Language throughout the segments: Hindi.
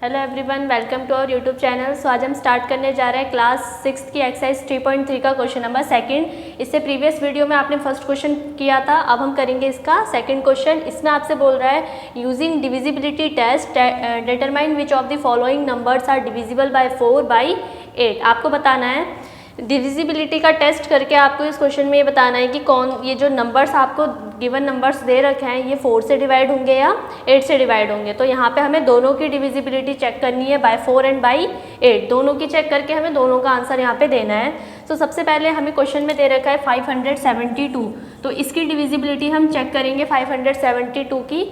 Hello everyone, welcome to our YouTube channel. So आज हम स्टार्ट करने जा रहे हैं क्लास 6 की एक्सरसाइज 3.3 का क्वेश्चन नंबर सेकंड। इससे प्रीवियस वीडियो में आपने फर्स्ट क्वेश्चन किया था, अब हम करेंगे इसका सेकंड क्वेश्चन। इसमें आपसे बोल रहा है using divisibility test determine which of the following numbers are divisible by 4 by 8। आपको बताना है डिविजिबिलिटी का टेस्ट करके आपको इस क्वेश्चन में ये बताना है कि कौन ये जो नंबर्स आपको गिवन नंबर्स दे रखे हैं ये 4 से डिवाइड होंगे या 8 से डिवाइड होंगे। तो यहाँ पे हमें दोनों की डिविजिबिलिटी चेक करनी है, बाय 4 एंड बाई 8 दोनों की चेक करके हमें दोनों का आंसर यहाँ पे देना है। तो सबसे पहले हमें क्वेश्चन में दे रखा है 572, तो इसकी डिविजिबिलिटी हम चेक करेंगे 572 की।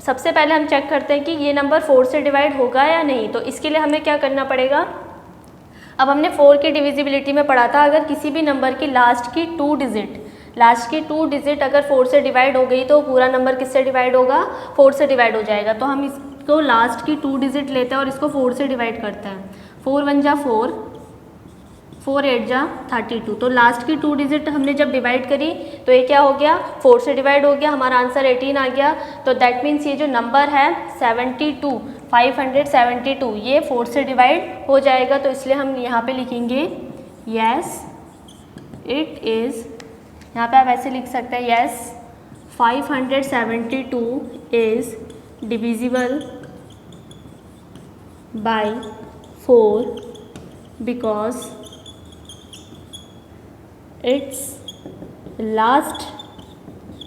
सबसे पहले हम चेक करते हैं कि ये नंबर 4 से डिवाइड होगा या नहीं। तो इसके लिए हमें क्या करना पड़ेगा, अब हमने 4 की डिविजिबिलिटी में पढ़ा था, अगर किसी भी नंबर की लास्ट की 2 डिजिट अगर 4 से डिवाइड हो गई तो पूरा नंबर किससे डिवाइड होगा, 4 से डिवाइड हो जाएगा। तो हम इसको लास्ट की 2 डिजिट लेते हैं और इसको 4 से डिवाइड करते हैं। 4 1 जा 4, 4 8 जा 32। तो लास्ट की 2 डिजिट हमने जब डिवाइड करी तो ये क्या हो गया, 4 से डिवाइड हो गया, हमारा आंसर 18 आ गया। तो दैट मीन्स ये जो नंबर है 572 ये 4 से डिवाइड हो जाएगा। तो इसलिए हम यहाँ पे लिखेंगे यस इट इज़, यहाँ पे आप ऐसे लिख सकते हैं yes 572 is divisible by 4 because its last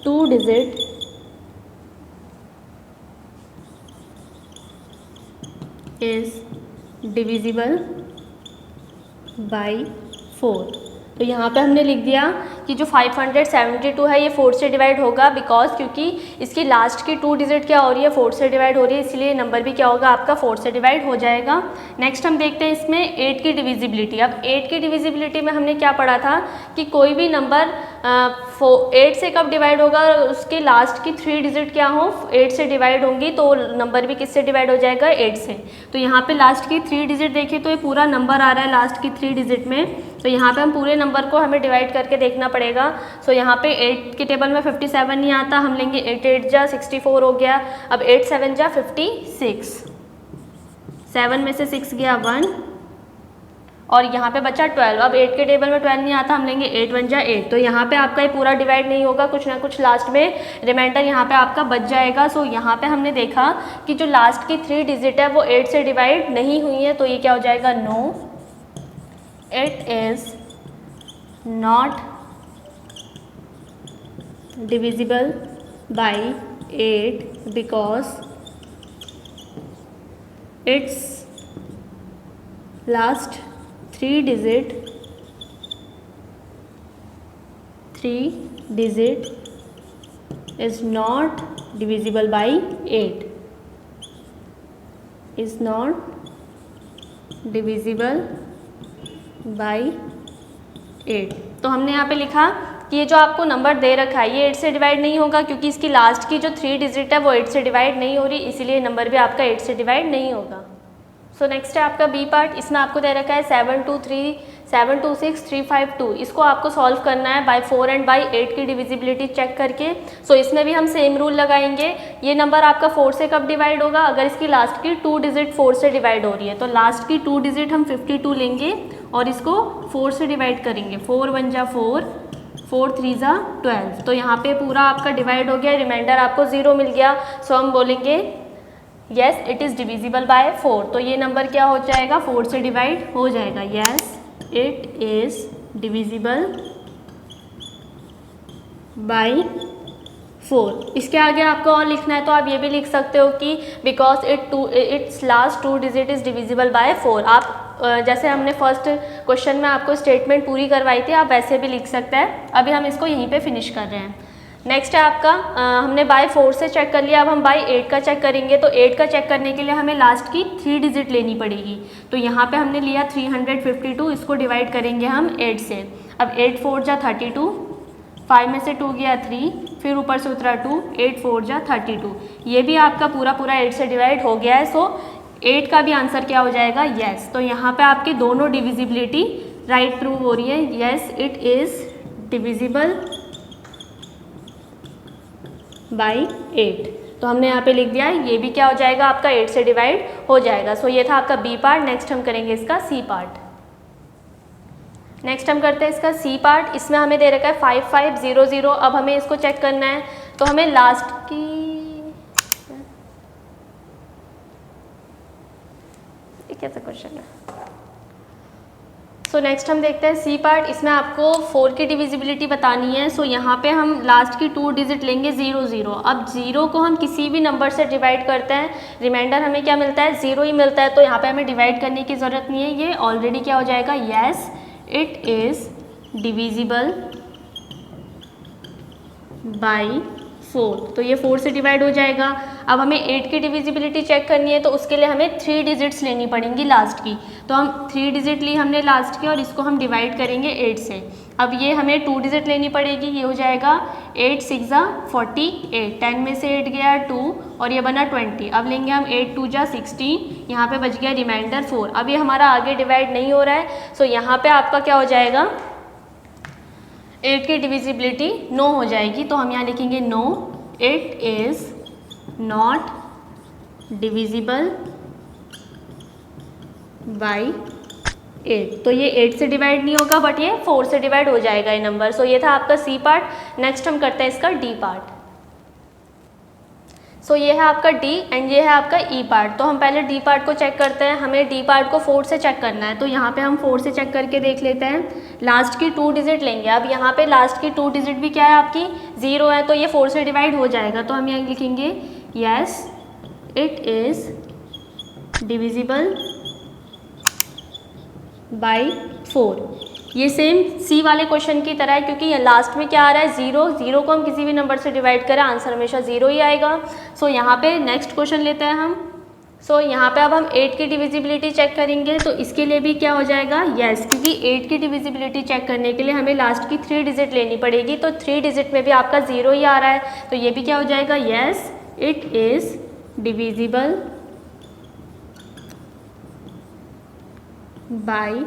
2 digit is divisible by 4। तो यहाँ पे हमने लिख दिया कि जो 572 है ये 4 से डिवाइड होगा, बिकॉज क्योंकि इसकी लास्ट की 2 डिजिट क्या हो रही है, 4 से डिवाइड हो रही है, इसलिए नंबर भी क्या होगा आपका 4 से डिवाइड हो जाएगा। नेक्स्ट हम देखते हैं इसमें 8 की डिविजिबिलिटी। अब 8 की डिविजिबिलिटी में हमने क्या पढ़ा था कि कोई भी नंबर 8 से कब डिवाइड होगा, उसके लास्ट की 3 डिजिट क्या हो 8 से डिवाइड होंगी, तो नंबर भी किससे डिवाइड हो जाएगा, 8 से। तो यहाँ पे लास्ट की 3 डिजिट देखिए तो ये पूरा नंबर आ रहा है लास्ट की 3 डिजिट में, तो यहाँ पे हम पूरे नंबर को हमें डिवाइड करके देखना पड़ेगा। सो यहाँ पे 8 के टेबल में 57 नहीं आता, हम लेंगे 8 8 जा 64 हो गया। अब 8 7 जा 56, 7 में से 6 गया 1 और यहाँ पे बचा 12। अब 8 के टेबल में 12 नहीं आता, हम लेंगे 8 1 जा 8। तो यहाँ पे आपका ये पूरा डिवाइड नहीं होगा, कुछ ना कुछ लास्ट में रिमाइंडर यहाँ पे आपका बच जाएगा। सो यहाँ पे हमने देखा कि जो लास्ट की 3 डिजिट है वो 8 से डिवाइड नहीं हुई है, तो ये क्या हो जाएगा, no it is not divisible by 8 because its last 3 digit is not divisible by 8, is not divisible by 8। तो हमने यहाँ पे लिखा कि ये जो आपको नंबर दे रखा है ये 8 से डिवाइड नहीं होगा, क्योंकि इसकी लास्ट की जो 3 डिजिट है वो 8 से डिवाइड नहीं हो रही, इसीलिए नंबर भी आपका 8 से डिवाइड नहीं होगा। सो नेक्स्ट है आपका बी पार्ट। इसमें आपको दे रखा है 726 इसको आपको सॉल्व करना है बाय 4 एंड बाय 8 की डिविजिबिलिटी चेक करके। सो इसमें भी हम सेम रूल लगाएंगे। ये नंबर आपका 4 से कब डिवाइड होगा, अगर इसकी लास्ट की 2 डिजिट 4 से डिवाइड हो रही है, तो लास्ट की 2 डिजिट हम 52 लेंगे और इसको 4 से डिवाइड करेंगे। 4 1 जा 4, 4 3 जा 12। तो यहाँ पे पूरा आपका डिवाइड हो गया, रिमाइंडर आपको 0 मिल गया। सो हम बोलेंगे yes it is divisible by 4। तो ये नंबर क्या हो जाएगा, 4 से डिवाइड हो जाएगा। Yes it is divisible by 4। इसके आगे आपको और लिखना है तो आप ये भी लिख सकते हो कि because its last 2 digit is divisible by 4। आप जैसे हमने फर्स्ट क्वेश्चन में आपको स्टेटमेंट पूरी करवाई थी, आप वैसे भी लिख सकते हैं। अभी हम इसको यहीं पे फिनिश कर रहे हैं। नेक्स्ट है आपका हमने बाय 4 से चेक कर लिया, अब हम बाय 8 का चेक करेंगे। तो 8 का चेक करने के लिए हमें लास्ट की 3 डिजिट लेनी पड़ेगी। तो यहाँ पे हमने लिया 352, इसको डिवाइड करेंगे हम 8 से। अब 8 4 जा 32, 5 में से 2 गया 3, फिर ऊपर से उतरा 2, 8 4 जा 32। ये भी आपका पूरा 8 से डिवाइड हो गया है। सो 8 का भी आंसर क्या हो जाएगा, येस। तो यहाँ पे आपकी दोनों डिविजिबिलिटी राइट प्रूव हो रही है। Yes it is divisible by 8। तो हमने यहाँ पे लिख दिया है, ये भी क्या हो जाएगा आपका 8 से डिवाइड हो जाएगा। सो ये था आपका बी पार्ट। नेक्स्ट हम करेंगे इसका सी पार्ट। नेक्स्ट हम करते हैं इसका सी पार्ट। इसमें हमें दे रखा है 5500। अब हमें इसको चेक करना है, तो हमें लास्ट की कैसा क्वेश्चन है। सो नेक्स्ट हम देखते हैं सी पार्ट। इसमें आपको 4 की डिविजिबिलिटी बतानी है। सो यहाँ पे हम लास्ट की 2 डिजिट लेंगे 0 0। अब 0 को हम किसी भी नंबर से डिवाइड करते हैं, रिमाइंडर हमें क्या मिलता है 0 ही मिलता है, तो यहाँ पे हमें डिवाइड करने की ज़रूरत नहीं है, ये ऑलरेडी क्या हो जाएगा, yes it is divisible by 4। तो ये 4 से डिवाइड हो जाएगा। अब हमें 8 की डिविजिबिलिटी चेक करनी है, तो उसके लिए हमें 3 डिजिट्स लेनी पड़ेंगी लास्ट की। तो हम 3 डिजिट ली हमने लास्ट की और इसको हम डिवाइड करेंगे 8 से। अब ये हमें 2 डिजिट लेनी पड़ेगी, ये हो जाएगा 8 6 48, 10 में से 8 गया 2 और ये बना 20। अब लेंगे हम 8 2 16, यहाँ पे बच गया रिमाइंडर 4। अब ये हमारा आगे डिवाइड नहीं हो रहा है, सो यहाँ पे आपका क्या हो जाएगा, 8 की डिविजिबिलिटी 9 हो जाएगी। तो हम यहाँ लिखेंगे no it is not divisible by 8। तो ये 8 से डिवाइड नहीं होगा, बट ये 4 से डिवाइड हो जाएगा ये नंबर। सो ये था आपका सी पार्ट। नेक्स्ट हम करते हैं इसका डी पार्ट। सो ये है आपका डी एंड ये है आपका ई पार्ट। तो हम पहले डी पार्ट को चेक करते हैं। हमें डी पार्ट को 4 से चेक करना है, तो यहाँ पे हम 4 से चेक करके देख लेते हैं। लास्ट की 2 डिजिट लेंगे। अब यहाँ पे लास्ट की 2 डिजिट भी क्या है आपकी 0 है, तो ये 4 से डिवाइड हो जाएगा। तो हम यहाँ लिखेंगे yes it is divisible by 4। ये सेम सी वाले क्वेश्चन की तरह है, क्योंकि ये लास्ट में क्या आ रहा है 0 0 को हम किसी भी नंबर से डिवाइड करें आंसर हमेशा 0 ही आएगा। सो यहाँ पे नेक्स्ट क्वेश्चन लेते हैं हम। सो यहाँ पे अब हम 8 की डिविजिबिलिटी चेक करेंगे, तो इसके लिए भी क्या हो जाएगा येस, क्योंकि 8 की डिविजिबिलिटी चेक करने के लिए हमें लास्ट की 3 डिजिट लेनी पड़ेगी। तो 3 डिजिट में भी आपका 0 ही आ रहा है, तो ये भी क्या हो जाएगा yes it is divisible by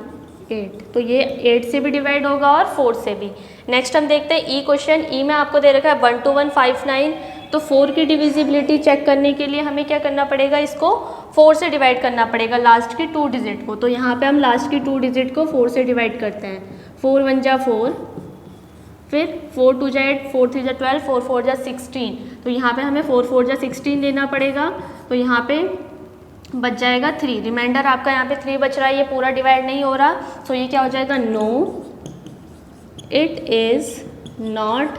8। तो ये 8 से भी डिवाइड होगा और 4 से भी। नेक्स्ट हम देखते हैं ई क्वेश्चन। ई में आपको दे रखा है 12159। तो 4 की डिविजिबिलिटी चेक करने के लिए हमें क्या करना पड़ेगा, इसको 4 से डिवाइड करना पड़ेगा लास्ट की 2 डिजिट को। तो यहाँ पे हम लास्ट की 2 डिजिट को 4 से डिवाइड करते हैं। 4 1 जा 4, फिर 4 2 जा 8, 4 3 जा 12, 4 4 जा 16। तो यहाँ पे हमें 4 4 जा 16 लेना पड़ेगा। तो यहाँ पे बच जाएगा 3। रिमाइंडर आपका यहाँ पे 3 बच रहा है, ये पूरा डिवाइड नहीं हो रहा। सो ये क्या हो जाएगा no it is not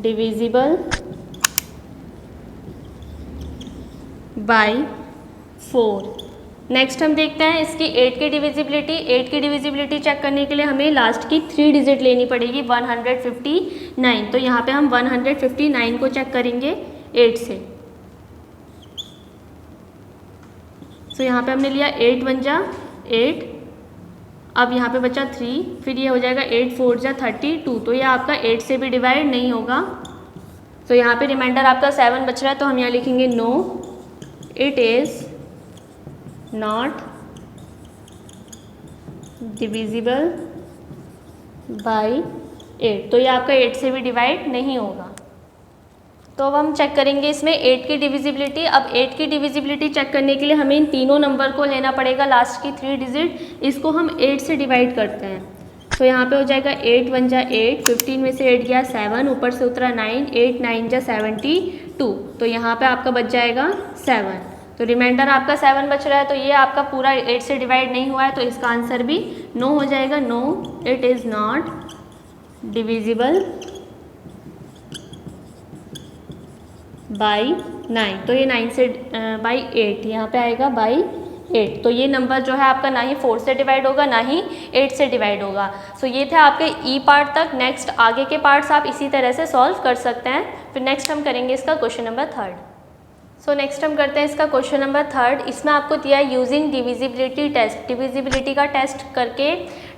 divisible by 4। Next हम देखते हैं इसकी 8 की डिविजिबिलिटी। 8 की डिविजिबिलिटी चेक करने के लिए हमें लास्ट की 3 डिजिट लेनी पड़ेगी 159। तो यहाँ पे हम 159 को चेक करेंगे 8 से। तो यहाँ पे हमने लिया 8 1 जा 8, अब यहाँ पे बचा 3, फिर ये हो जाएगा 8 4 जा 32। तो ये आपका 8 से भी डिवाइड नहीं होगा। तो यहाँ पे रिमाइंडर आपका 7 बच रहा है, तो हम यहाँ लिखेंगे no it is not divisible by 8। तो ये आपका 8 से भी डिवाइड नहीं होगा। तो अब हम चेक करेंगे इसमें 8 की डिविजिबिलिटी। अब 8 की डिविजिबिलिटी चेक करने के लिए हमें इन तीनों नंबर को लेना पड़ेगा लास्ट की 3 डिजिट, इसको हम 8 से डिवाइड करते हैं। तो यहाँ पे हो जाएगा 8 1 जा 8, 15 में से 8 गया 7, ऊपर से उतरा 9, 8 9 जा 72। तो यहाँ पे आपका बच जाएगा 7। तो रिमाइंडर आपका 7 बच रहा है, तो ये आपका पूरा 8 से डिवाइड नहीं हुआ है, तो इसका आंसर भी नो हो जाएगा। No it is not divisible by 9। तो ये 9 से बाई 8 यहाँ पे आएगा बाई 8। तो ये नंबर जो है आपका ना ही 4 से डिवाइड होगा ना ही 8 से डिवाइड होगा। सो ये थे आपके ई पार्ट तक। नेक्स्ट आगे के पार्ट्स आप इसी तरह से सॉल्व कर सकते हैं। फिर नेक्स्ट हम करेंगे इसका क्वेश्चन नंबर 3। सो नेक्स्ट हम करते हैं इसका क्वेश्चन नंबर 3। इसमें आपको दिया है यूजिंग डिविजिबिलिटी टेस्ट। डिविजिबिलिटी का टेस्ट करके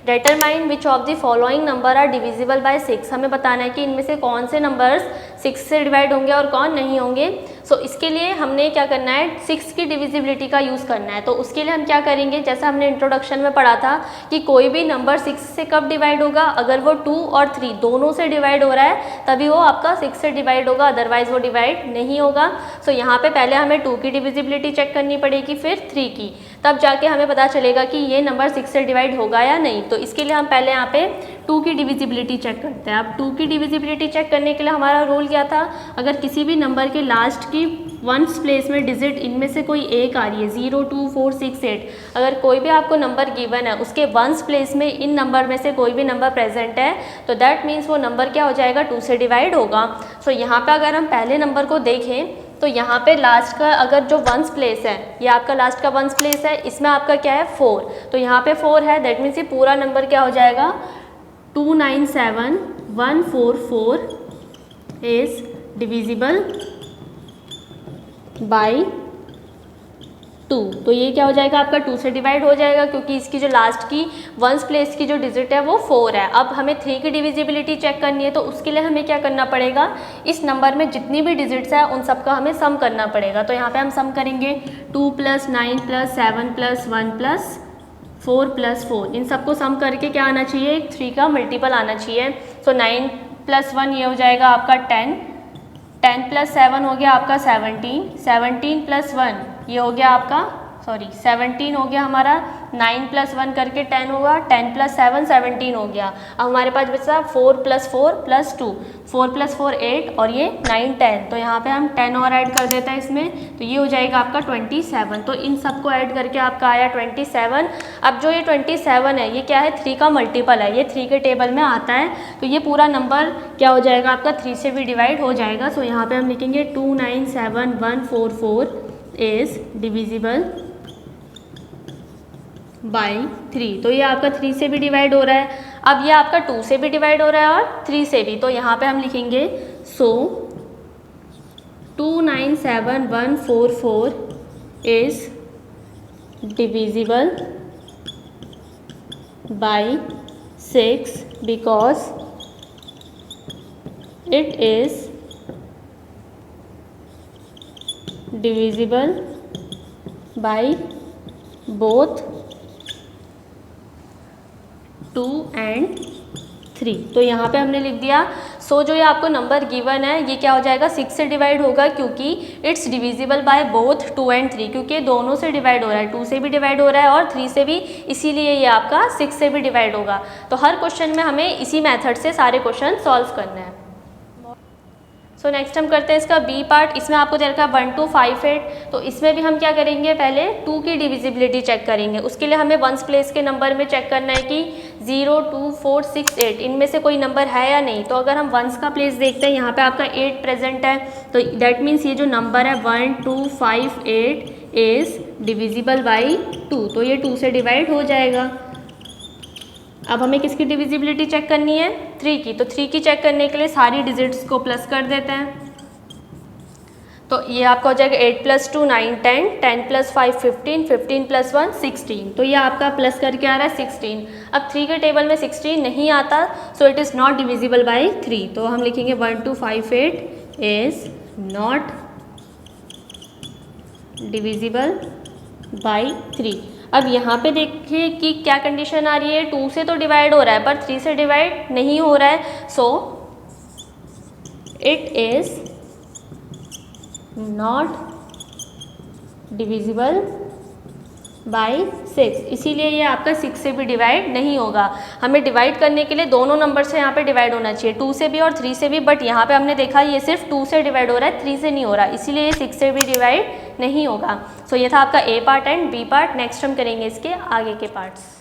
determine which of the following number are divisible by 6। हमें बताना है कि इनमें से कौन से नंबर्स 6 से डिवाइड होंगे और कौन नहीं होंगे। सो इसके लिए हमने क्या करना है, 6 की डिविजिबिलिटी का यूज़ करना है। तो उसके लिए हम क्या करेंगे, जैसा हमने इंट्रोडक्शन में पढ़ा था कि कोई भी नंबर 6 से कब डिवाइड होगा, अगर वो 2 और 3 दोनों से डिवाइड हो रहा है तभी वो आपका 6 से डिवाइड होगा, अदरवाइज वो डिवाइड नहीं होगा। सो यहाँ पे पहले हमें 2 की डिविजिबिलिटी चेक करनी पड़ेगी, फिर 3 की, तब जाके हमें पता चलेगा कि ये नंबर 6 से डिवाइड होगा या नहीं। तो इसके लिए हम पहले यहाँ पे 2 की डिविजिबिलिटी चेक करते हैं। अब 2 की डिविजिबिलिटी चेक करने के लिए हमारा रूल क्या था, अगर किसी भी नंबर के लास्ट की वंस प्लेस में डिजिट इनमें से कोई एक आ रही है, 0, 2, 4, 6, 8, अगर कोई भी आपको नंबर गिवन है उसके वंस प्लेस में इन नंबर में से कोई भी नंबर प्रेजेंट है तो दैट मीन्स वो नंबर क्या हो जाएगा, 2 से डिवाइड होगा। सो यहाँ पे अगर हम पहले नंबर को देखें तो यहाँ पे लास्ट का अगर जो वंस प्लेस है, ये आपका लास्ट का वंस प्लेस है, इसमें आपका क्या है 4, तो यहाँ पे 4 है, दैट मीन्स ये पूरा नंबर क्या हो जाएगा 297144 इज डिविजिबल बाई 2। तो ये क्या हो जाएगा आपका 2 से डिवाइड हो जाएगा क्योंकि इसकी जो लास्ट की वंस प्लेस की जो डिजिट है वो 4 है। अब हमें 3 की डिविजिबिलिटी चेक करनी है, तो उसके लिए हमें क्या करना पड़ेगा, इस नंबर में जितनी भी डिजिट्स है उन सबका हमें सम करना पड़ेगा। तो यहाँ पे हम सम करेंगे 2 + 9 + 7 + 1 + 4 + 4, इन सबको सम करके क्या आना चाहिए, 3 का मल्टीपल आना चाहिए। सो 9 + 1 ये हो जाएगा आपका 10, 10 + 7 हो गया आपका 17, 17 + 1 ये हो गया आपका 17 हो गया हमारा, 9 + 1 करके 10 होगा, 10 + 7 17 हो गया। अब हमारे पास बचा 4 + 4 + 2, 4 + 4 8 और ये 9 10, तो यहाँ पे हम 10 और ऐड कर देते हैं इसमें, तो ये हो जाएगा आपका 27। तो इन सबको ऐड करके आपका आया 27। अब जो ये 27 है ये क्या है, 3 का मल्टीपल है, ये 3 के टेबल में आता है, तो ये पूरा नंबर क्या हो जाएगा आपका 3 से भी डिवाइड हो जाएगा। सो यहाँ पे हम लिखेंगे 297144 इज डिविजिबल बाई 3। तो ये आपका 3 से भी डिवाइड हो रहा है। अब ये आपका 2 से भी डिवाइड हो रहा है और 3 से भी, तो यहाँ पे हम लिखेंगे सो 297144 is divisible by 6 because it is divisible by both 2 and 3। तो यहाँ पे हमने लिख दिया सो जो ये आपको नंबर गिवन है ये क्या हो जाएगा 6 से डिवाइड होगा क्योंकि it's divisible by both 2 and 3, क्योंकि ये दोनों से डिवाइड हो रहा है, 2 से भी डिवाइड हो रहा है और 3 से भी, इसीलिए ये आपका 6 से भी डिवाइड होगा। तो हर क्वेश्चन में हमें इसी मेथड से सारे क्वेश्चन सॉल्व करने हैं। सो नेक्स्ट हम करते हैं इसका बी पार्ट। इसमें आपको दे रखा है 1 2 5 8, तो इसमें भी हम क्या करेंगे, पहले 2 की डिविजिबिलिटी चेक करेंगे। उसके लिए हमें वंस प्लेस के नंबर में चेक करना है कि 0 2 4 6 8 इनमें से कोई नंबर है या नहीं। तो अगर हम वंस का प्लेस देखते हैं, यहाँ पे आपका 8 प्रेजेंट है, तो दैट मीन्स ये जो नंबर है 1 2 5 8 इज डिविजिबल बाई 2, तो ये 2 से डिवाइड हो जाएगा। अब हमें किसकी डिविजिबिलिटी चेक करनी है, 3 की। तो 3 की चेक करने के लिए सारी डिजिट्स को प्लस कर देते हैं, तो ये आपका हो जाएगा 8 + 2 9 10, 10 + 5 15, 15 + 1 16, तो ये आपका प्लस करके आ रहा है 16। अब 3 के टेबल में 16 नहीं आता, so it is not divisible by 3, तो हम लिखेंगे 1 2 5 8 इज़ नॉट डिविजिबल बाई 3। अब यहाँ पे देखिए कि क्या कंडीशन आ रही है, 2 से तो डिवाइड हो रहा है पर 3 से डिवाइड नहीं हो रहा है, so it is not divisible by 6, इसीलिए ये आपका 6 से भी डिवाइड नहीं होगा। हमें डिवाइड करने के लिए दोनों नंबर से यहाँ पे डिवाइड होना चाहिए, 2 से भी और 3 से भी, बट यहाँ पे हमने देखा ये सिर्फ 2 से डिवाइड हो रहा है, 3 से नहीं हो रहा, इसीलिए ये 6 से भी डिवाइड नहीं होगा। सो ये था आपका A part and B part. Next हम करेंगे इसके आगे के पार्ट्स।